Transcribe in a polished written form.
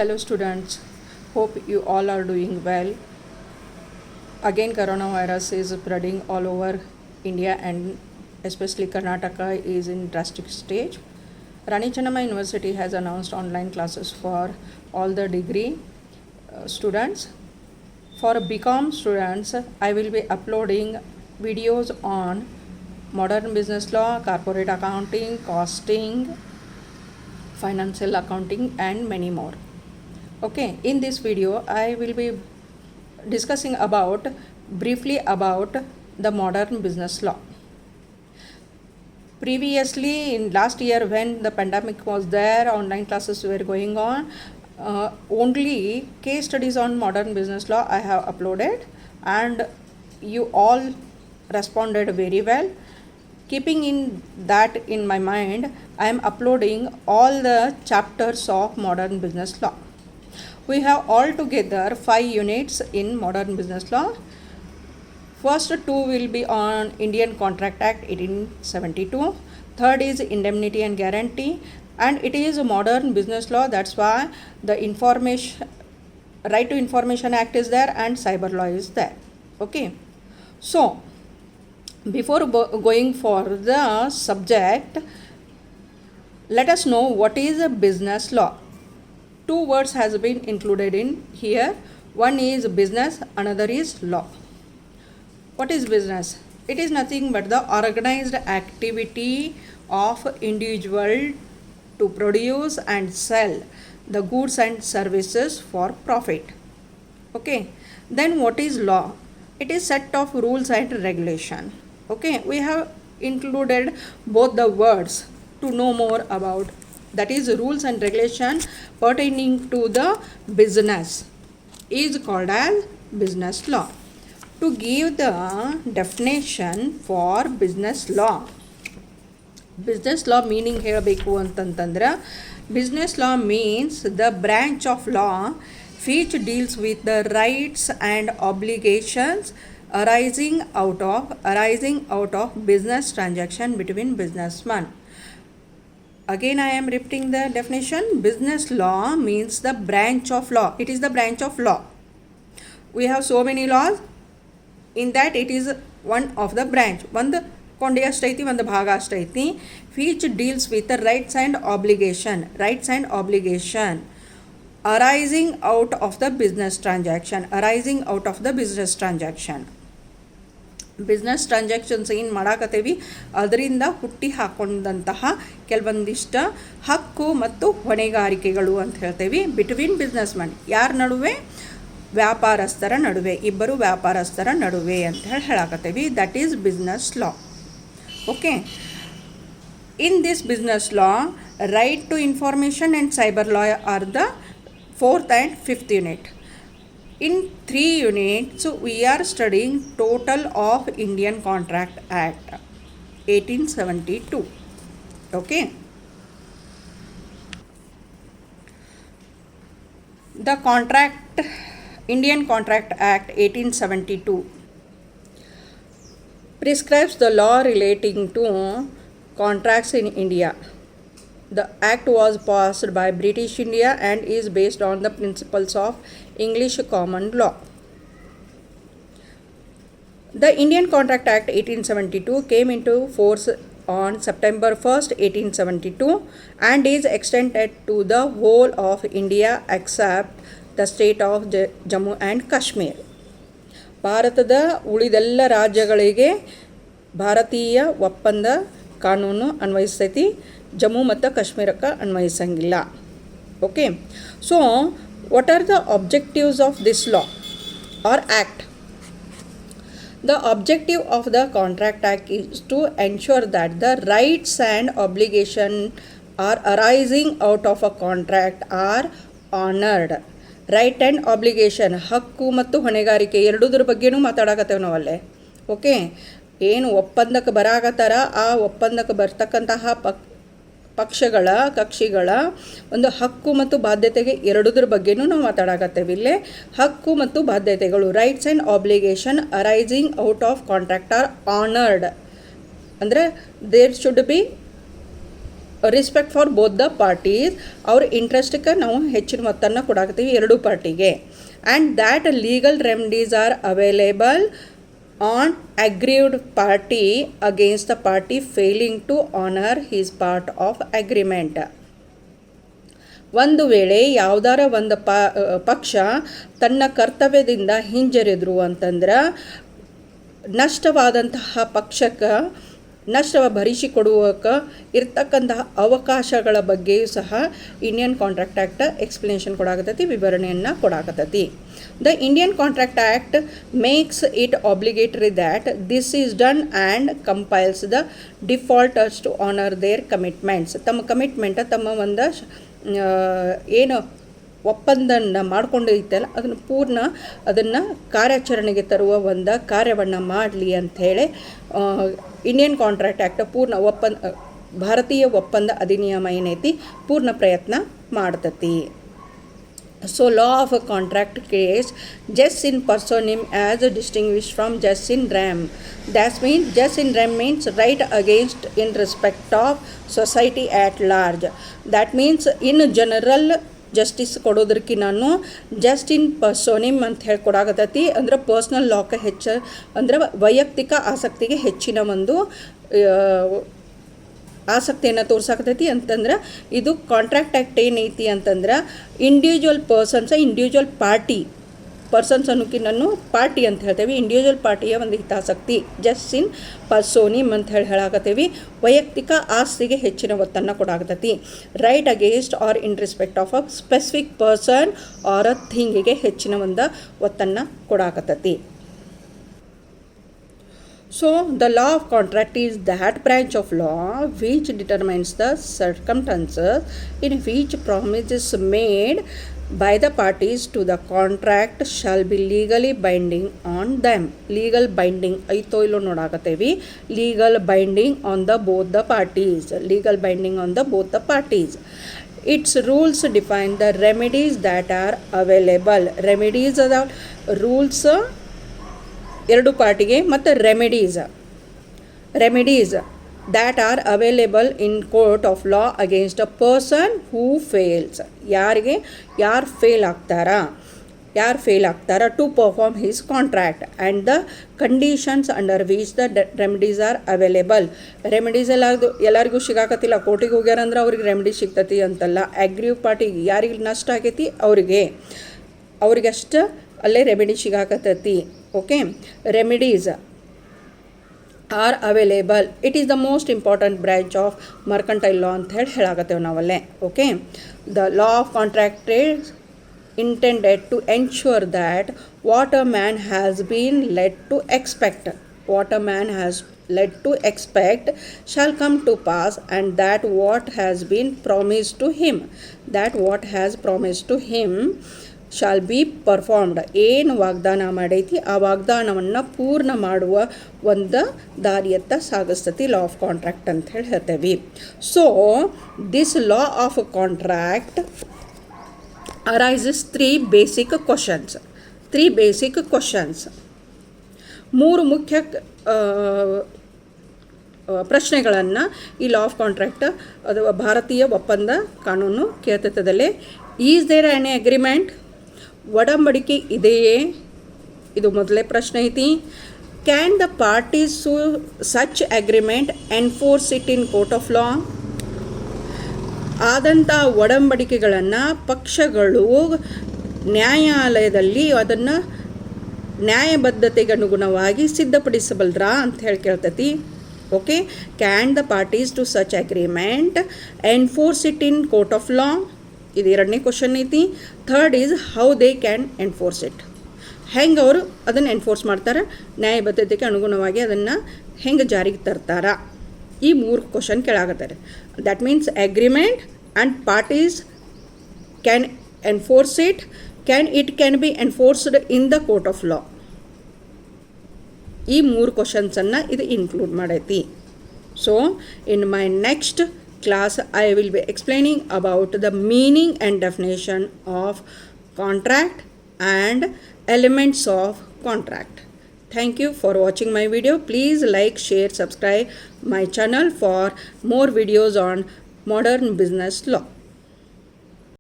Hello students, hope you all are doing well. Again coronavirus is spreading all over India and especially Karnataka is in drastic stage. Rani Chennamma University has announced online classes for all the degree students. For BCom students, I will be uploading videos on modern business law, corporate accounting, costing, financial accounting and many more. Okay, in this video I will be discussing briefly about the modern business law. Previously in last year when the pandemic was there, online classes were going on, only case studies on modern business law I have uploaded and you all responded very well. Keeping in that in my mind, I am uploading all the chapters of modern business law. We have altogether 5 units in modern business law. First 2 will be on Indian Contract Act 1872. Third is indemnity and guarantee, and it is a modern business law. That's why the Right to Information Act is there and cyber law is there. Okay. So before going for the subject, let us know what is a business law. 2 words has been included in here. One is business, another is law. What is business? It is nothing but the organized activity of individual to produce and sell the goods and services for profit. Okay. Then what is law? It is set of rules and regulation. Okay. We have included both the words to know more about, that is rules and regulation pertaining to the business is called as business law. To give the definition for business law meaning ಹೇಳಬೇಕು ಅಂತಂತಂದ್ರೆ business law means the branch of law which deals with the rights and obligations arising out of business transaction between businessmen. Again I am repeating the definition. Business law means the branch of law. It is the branch of law. We have so many laws. In that it is one of the branch. ಒಂದು ಕೊಂಡಿ ಅಷ್ಟೈತಿ, ಒಂದು ಭಾಗ ಅಷ್ಟೈತಿ. Which deals with the rights and obligation arising out of the business transaction. Business transactions ಏನು ಮಾಡಾಕತ್ತೇವಿ ಅದರಿಂದ ಹುಟ್ಟಿ ಹಾಕೊಂಡಂತಹ ಕೆಲವೊಂದಿಷ್ಟ ಹಕ್ಕು ಮತ್ತು ಹೊಣೆಗಾರಿಕೆಗಳು ಅಂತ ಹೇಳ್ತೇವೆ ಬಿಟ್ವೀನ್ ಬಿಸ್ನೆಸ್ ಮ್ಯಾನ್. ಯಾರ ನಡುವೆ? ವ್ಯಾಪಾರಸ್ಥರ ನಡುವೆ, ಇಬ್ಬರು ವ್ಯಾಪಾರಸ್ಥರ ನಡುವೆ ಅಂತ ಹೇಳಾಕತ್ತೇವಿ. That is business law. Okay. In this business law, right to information and cyber law are the 4th and 5th unit. In 3 units, we are studying total of Indian Contract Act 1872. Okay. The Indian Contract Act 1872 prescribes the law relating to contracts in India. The act was passed by British India and is based on the principles of English common law. The Indian Contract Act 1872 came into force on September 1st, 1872 and is extended to the whole of India except the state of Jammu and Kashmir. ಭಾರತದ ಉಳಿದೆಲ್ಲ ರಾಜ್ಯಗಳಿಗೆ ಭಾರತೀಯ ಒಪ್ಪಂದ ಕಾನೂನು ಅನ್ವಯಿಸ್ತೈತಿ, ಜಮ್ಮು ಮತ್ತು ಕಾಶ್ಮೀರಕ್ಕೆ ಅನ್ವಯಿಸಂಗಿಲ್ಲ. Okay. So what are the objectives of this law or act? The objective of the Contract Act is to ensure that the rights and obligations are arising out of a contract are honored. Right and obligation, ಹಕ್ಕು ಮತ್ತು ಹೊಣೆಗಾರಿಕೆ ಎರಡೂದ್ರ ಬಗ್ಗೆನೂ ಮಾತಾಡಕತ್ತೇವೆ ನಾವಲ್ಲೇ. Okay. ಏನು ಒಪ್ಪಂದಕ್ಕೆ ಬರಾಕತ್ತಾರ, ಆ ಒಪ್ಪಂದಕ್ಕೆ ಬರ್ತಕ್ಕಂತಹ ಕಕ್ಷಿಗಳ ಒಂದು ಹಕ್ಕು ಮತ್ತು ಬಾಧ್ಯತೆಗೆ ಎರಡೂದ್ರ ಬಗ್ಗೆನೂ ನಾವು ಮಾತಾಡಕತ್ತೇವೆ. ಇಲ್ಲೇ ಹಕ್ಕು ಮತ್ತು ಬಾಧ್ಯತೆಗಳು, rights and obligation arising out of contract are honoured. ಅಂದರೆ there should be respect for both the parties, ಅವ್ರ ಇಂಟ್ರೆಸ್ಟ್ಗೆ ನಾವು ಹೆಚ್ಚಿನ ಮೊತ್ತನ ಕೊಡಾಕತ್ತೀವಿ ಎರಡೂ ಪಾರ್ಟಿಗೆ. And that legal remedies are available on aggrieved party against the party failing to honour his part of agreement. ಒಂದು ವೇಳೆ ಯಾವುದಾರ ಒಂದು ಪಕ್ಷ ತನ್ನ ಕರ್ತವ್ಯದಿಂದ ಹಿಂಜರಿದ್ರು ಅಂತಂದ್ರೆ ನಷ್ಟವಾದಂತಹ ಪಕ್ಷಕ್ಕೆ ನಷ್ಟ ಭರಿಸಿಕೊಡುವಕ್ಕೆ ಇರ್ತಕ್ಕಂತಹ ಅವಕಾಶಗಳ ಬಗ್ಗೆಯೂ ಸಹ ಇಂಡಿಯನ್ ಕಾಂಟ್ರಾಕ್ಟ್ ಆ್ಯಕ್ಟ್ ಎಕ್ಸ್ಪ್ಲನೇಷನ್ ಕೊಡಾಕತ್ತೈತಿ, ವಿವರಣೆಯನ್ನು ಕೊಡಾಕತ್ತೈತಿ. The Indian contract act makes it obligatory that this is done and compiles the defaulters to honour their commitments. ತಮ್ಮ ಕಮಿಟ್ಮೆಂಟ್, ತಮ್ಮ ಒಂದು ಏನು ಒಪ್ಪಂದನ ಮಾಡ್ಕೊಂಡು ಇತ್ತಲ್ಲ ಅದನ್ನು ಕಾರ್ಯಾಚರಣೆಗೆ ತರುವ ಒಂದು ಕಾರ್ಯವನ್ನು ಮಾಡಲಿ ಅಂಥೇಳಿ ಇಂಡಿಯನ್ ಕಾಂಟ್ರಾಕ್ಟ್ ಆ್ಯಕ್ಟ್ ಭಾರತೀಯ ಒಪ್ಪಂದ ಅಧಿನಿಯಮ ಏನೈತಿ ಪೂರ್ಣ ಪ್ರಯತ್ನ ಮಾಡ್ತತಿ. So law of a contract creates jus in personam as distinguished from jus in rem. That means jus in rem means right against in respect of society at large. That means in general justice ಕೊಡೋದಕ್ಕೆ ನಾನು just in ಪರ್ಸೋನಿಮ್ ಅಂತ ಹೇಳಿ ಕೊಡಾಕತ್ತೈತಿ. ಅಂದ್ರೆ personal ಲಾಕ್ಕೆ ಅಂದ್ರೆ ವೈಯಕ್ತಿಕ ಆಸಕ್ತಿಗೆ ಹೆಚ್ಚಿನ ಒಂದು ಆಸಕ್ತಿಯನ್ನು ತೋರ್ಸಾಕತೈತಿ. ಅಂತಂದ್ರೆ ಇದು ಕಾಂಟ್ರಾಕ್ಟ್ ಆ್ಯಕ್ಟ್ ಏನೈತಿ ಅಂತಂದ್ರೆ ಇಂಡಿವಿಜುವಲ್ ಪರ್ಸನ್ಸ್ ಅನ್ನೋಕ್ಕಿನ್ನೂ ಪಾರ್ಟಿ ಅಂತ ಹೇಳ್ತೇವೆ. ಇಂಡಿವಿಜುವಲ್ ಪಾರ್ಟಿಯ ಒಂದು ಹಿತಾಸಕ್ತಿ ಜಸ್ಟ್ ಇನ್ ಪರ್ಸೋನಿಮ್ ಅಂತ ಹೇಳಾಕತ್ತೇವಿ. ವೈಯಕ್ತಿಕ ಆಸ್ತಿಗೆ ಹೆಚ್ಚಿನ ಒತ್ತನ್ನು ಕೊಡಾಕತ್ತೈತಿ. Right against or in respect of a specific person or a ಥಿಂಗಿಗೆ ಹೆಚ್ಚಿನ ಒಂದು ಒತ್ತನ್ನು ಕೊಡಾಕತ್ತೈತಿ. So, the law of contract is that branch of law which determines the circumstances in which promises made by the parties to the contract shall be legally binding on them. Legal binding aito illo nodakatevi. Legal binding on the both the parties. Legal binding on the both the parties. Its rules define the remedies that are available. Remedies are rules ಎರಡು ಪಾರ್ಟಿಗೆ, ಮತ್ತು remedies that are available in court of law against a person who fails. ಯಾರು fail ಆಗ್ತಾರ to perform his contract and the conditions under which the remedies are available. Remedies ಎಲ್ಲರಿಗೂ ಸಿಗಾಕತ್ತಿಲ್ಲ. ಕೋರ್ಟಿಗೆ ಹೋಗ್ಯಾರಂದ್ರೆ ಅವ್ರಿಗೆ remedies ಸಿಗ್ತತಿ ಅಂತಲ್ಲ. ಅಗ್ರೀವ್ ಪಾರ್ಟಿಗೆ ಯಾರಿಗೆ ನಷ್ಟ ಆಗೈತಿ ಅವ್ರಿಗಷ್ಟು ಅಲ್ಲೇ ರೆಮಿಡಿ ಸಿಗಾಕತ್ತೈತಿ. Okay, remedies are available. It is the most important branch of mercantile law ಅಂತ ಹೇಳಾಕತ್ತೇವೆ ನಾವಲ್ಲೇ. Okay, the law of contract is intended to ensure that what a man has been led to expect shall come to pass, and that what has promised to him shall be performed. ಏನು ವಾಗ್ದಾನ ಮಾಡೈತಿ ಆ ವಾಗ್ದಾನವನ್ನು ಪೂರ್ಣ ಮಾಡುವ ಒಂದು ದಾರಿಯತ್ತ ಸಾಗಿಸ್ತತಿ ಲಾ of contract ಅಂತ ಹೇಳ್ತೇವೆ. So this law of contract arises three basic questions. ಮೂರು ಮುಖ್ಯ ಪ್ರಶ್ನೆಗಳನ್ನು ಈ ಲಾ ಆಫ್ ಕಾಂಟ್ರಾಕ್ಟ್ ಅಥವಾ ಭಾರತೀಯ ಒಪ್ಪಂದ ಕಾನೂನು ಕೇಳ್ತದಲ್ಲಿ. Is there any agreement? ಒಡಂಬಡಿಕೆ ಇದೆಯೇ? ಇದು ಮೊದಲೇ ಪ್ರಶ್ನೆ ಐತಿ. Can the parties such agreement enforce it in court of law? ಆದಂಥ ಒಡಂಬಡಿಕೆಗಳನ್ನು ಪಕ್ಷಗಳು ನ್ಯಾಯಾಲಯದಲ್ಲಿ ಅದನ್ನು ನ್ಯಾಯಬದ್ಧತೆಗೆ ಅನುಗುಣವಾಗಿ ಸಿದ್ಧಪಡಿಸಬಲ್ರಾ ಅಂತ ಹೇಳಿ ಕೇಳ್ತತಿ. Okay, can the parties to such agreement enforce it in court of law? ಇದು ಎರಡನೇ ಕ್ವಶನ್ ಐತಿ. Third is how they can enforce it. ಹೆಂಗೆ ಅವರು ಅದನ್ನು ಎನ್ಫೋರ್ಸ್ ಮಾಡ್ತಾರೆ, ನ್ಯಾಯಬದ್ಧತೆಗೆ ಅನುಗುಣವಾಗಿ ಅದನ್ನು ಹೆಂಗೆ ಜಾರಿಗೆ ತರ್ತಾರ. ಈ ಮೂರು ಕ್ವಶನ್ ಕೇಳಾಕತ್ತಾರೆ. That means agreement and parties can enforce it, can be enforced in the court of law. ಈ ಮೂರು ಕ್ವಶನ್ಸನ್ನು ಇದು ಇನ್ಕ್ಲೂಡ್ ಮಾಡೈತಿ. So in my next class I will be explaining about the meaning and definition of contract and elements of contract. Thank you for watching my video. Please like, share, subscribe my channel for more videos on modern business law.